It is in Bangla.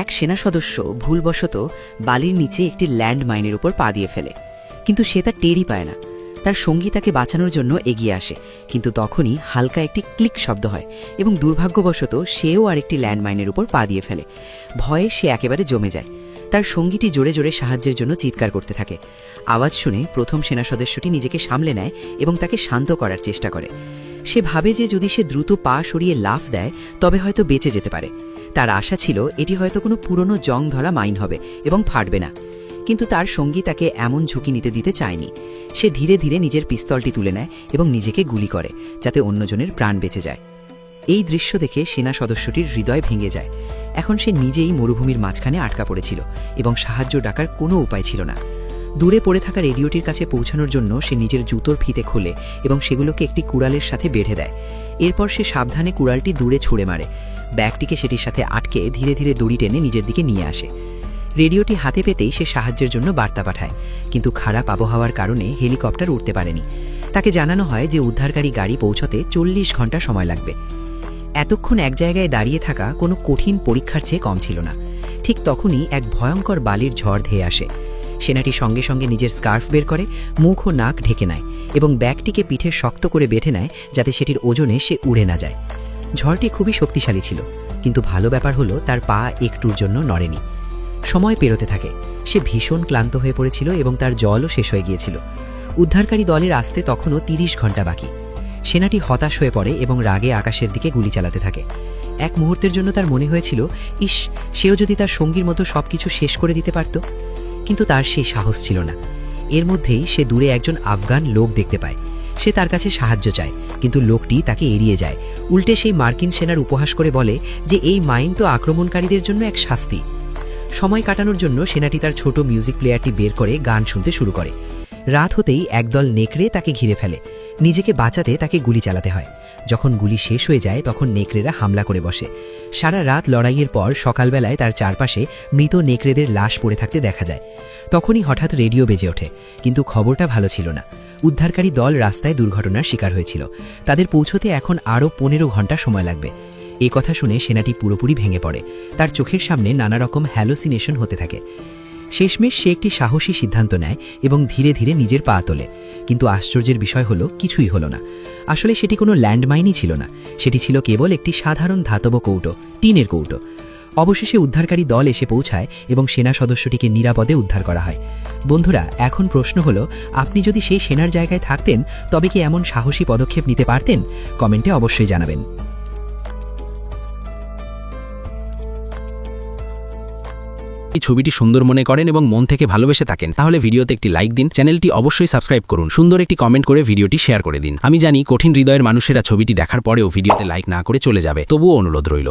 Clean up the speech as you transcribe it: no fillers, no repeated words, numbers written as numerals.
এক সেনা সদস্য ভুলবশত বালির নিচে একটি ল্যান্ড মাইনের উপর পা দিয়ে ফেলে, কিন্তু সে তা টেরই পায় না। তার সঙ্গী তাকে বাঁচানোর জন্য এগিয়ে আসে, কিন্তু তখনই হালকা একটি ক্লিক শব্দ হয় এবং দুর্ভাগ্যবশত সেও আরেকটি ল্যান্ড মাইনের উপর পা দিয়ে ফেলে। ভয়ে সে একেবারে জমে যায়। তার সঙ্গীটি জোরে জোরে সাহায্যের জন্য চিৎকার করতে থাকে। আওয়াজ শুনে প্রথম সেনা সদস্যটি নিজেকে সামলে নেয় এবং তাকে শান্ত করার চেষ্টা করে। সে ভাবে যে যদি সে দ্রুত পা সরিয়ে লাফ দেয় তবে হয়তো বেঁচে যেতে পারে। তার আশা ছিল এটি হয়তো কোনো পুরনো জং ধরা মাইন হবে এবং ফাটবে না, কিন্তু তার সঙ্গী তাকে এমন ঝুঁকি নিতে দিতে চায়নি। সে ধীরে ধীরে নিজের পিস্তলটি তুলে নেয় এবং নিজেকে গুলি করে, যাতে অন্যজনের প্রাণ বেঁচে যায়। এই দৃশ্য দেখে সেনা সদস্যটির হৃদয় ভেঙে যায়। এখন সে নিজেই মরুভূমির মাঝখানে আটকা পড়েছিল এবং সাহায্য ডাকার কোনো উপায় ছিল না। দূরে পড়ে থাকা রেডিওটির কাছে পৌঁছানোর জন্য সে নিজের জুতোর ফিতে খোলে এবং সেগুলোকে একটি কুড়ালের সাথে বেঁধে দেয়। এরপর সে সাবধানে কুড়ালটি দূরে ছুঁড়ে মারে। ব্যাগটিকে সেটির সাথে আটকে ধীরে ধীরে দড়ি টেনে নিজের দিকে নিয়ে আসে। রেডিওটি হাতে পেতেই সে সাহায্যের জন্য বার্তা পাঠায়, কিন্তু খারাপ আবহাওয়ার কারণে হেলিকপ্টার উঠতে পারেনি। তাকে জানানো হয় যে উদ্ধারকারী গাড়ি পৌঁছতে 40 ঘন্টা সময় লাগবে। এতক্ষণ এক জায়গায় দাঁড়িয়ে থাকা কোনো কঠিন পরীক্ষার চেয়ে কম ছিল না। ঠিক তখনই এক ভয়ঙ্কর বালির ঝড় ধেয়ে আসে। সেনাটি সঙ্গে সঙ্গে নিজের স্কার্ফ বের করে মুখ ও নাক ঢেকে নেয় এবং ব্যাগটিকে পিঠে শক্ত করে বেঁধে নেয়, যাতে সেটির ওজনে সে উড়ে না যায়। ঝড়টি খুবই শক্তিশালী ছিল, কিন্তু ভালো ব্যাপার হলো তার পা একটুর জন্য নড়েনি। সময় পেরোতে থাকে। সে ভীষণ ক্লান্ত হয়ে পড়েছিল এবং তার জলও শেষ হয়ে গিয়েছিল। উদ্ধারকারী দলের আসতে তখনও 30 ঘন্টা বাকি। সেনাটি হতাশ হয়ে পড়ে এবং রাগে আকাশের দিকে গুলি চালাতে থাকে। এক মুহূর্তের জন্য তার মনে হয়েছিল, ইস, সেও যদি তার সঙ্গীর মতো সবকিছু শেষ করে দিতে পারত। কিন্তু তার সেই সাহস ছিল না। এর মধ্যেই সে দূরে একজন আফগান লোক দেখতে পায়। সে তার কাছে সাহায্য চায়, কিন্তু লোকটি তাকে এড়িয়ে যায়। উল্টে সেই মার্কিন সেনার উপহাস করে বলে যে এই মাইন তো আক্রমণকারীদের জন্য এক শাস্তি। সময় কাটানোর জন্য সেনাটি তার ছোট মিউজিক প্লেয়ারটি বের করে গান শুনতে শুরু করে। রাত হতেই একদল নেকড়ে তাকে ঘিরে ফেলে। নিজেকে বাঁচাতে তাকে গুলি চালাতে হয়। যখন গুলি শেষ হয়ে যায় তখন নেকড়েরা হামলা করে বসে। সারা রাত লড়াইয়ের পর সকালবেলায় তার চারপাশে মৃত নেকড়েদের লাশ পড়ে থাকতে দেখা যায়। তখনই হঠাৎ রেডিও বেজে ওঠে, কিন্তু খবরটা ভালো ছিল না। উদ্ধারকারী দল রাস্তায় দুর্ঘটনার শিকার হয়েছিল। তাদের পৌঁছতে এখন আরও 15 ঘন্টা সময় লাগবে। এই কথা শুনে সেনাটি পুরোপুরি ভেঙে পড়ে। তার চোখের সামনে নানা রকম হ্যালোসিনেশন হতে থাকে। শেষমেশ সে একটি সাহসী সিদ্ধান্ত নেয় এবং ধীরে ধীরে নিজের পা তোলে। কিন্তু আশ্চর্যের বিষয় হলো, কিছুই হলো না। আসলে সেটি কোনো ল্যান্ডমাইনই ছিল না। সেটি ছিল কেবল একটি সাধারণ ধাতব কৌটো, টিনের কৌটো। অবশেষে উদ্ধারকারী দল এসে পৌঁছায় এবং সেনা সদস্যটিকে নিরাপদে উদ্ধার করা হয়। বন্ধুরা, এখন প্রশ্ন হলো, আপনি যদি সেই সেনার জায়গায় থাকতেন তবে কি এমন সাহসী পদক্ষেপ নিতে পারতেন? কমেন্টে অবশ্যই জানাবেন। এই ছবিটি সুন্দর মনে করেন এবং মন থেকে ভালোবেসে থাকেন, তাহলে ভিডিওতে একটি লাইক দিন, চ্যানেলটি অবশ্যই সাবস্ক্রাইব করুন, সুন্দর একটি কমেন্ট করে ভিডিওটি শেয়ার করে দিন। আমি জানি কঠিন হৃদয়ের মানুষেরা ছবিটি দেখার পরেও ভিডিওতে লাইক না করে চলে যাবে, তবুও অনুরোধ রইল।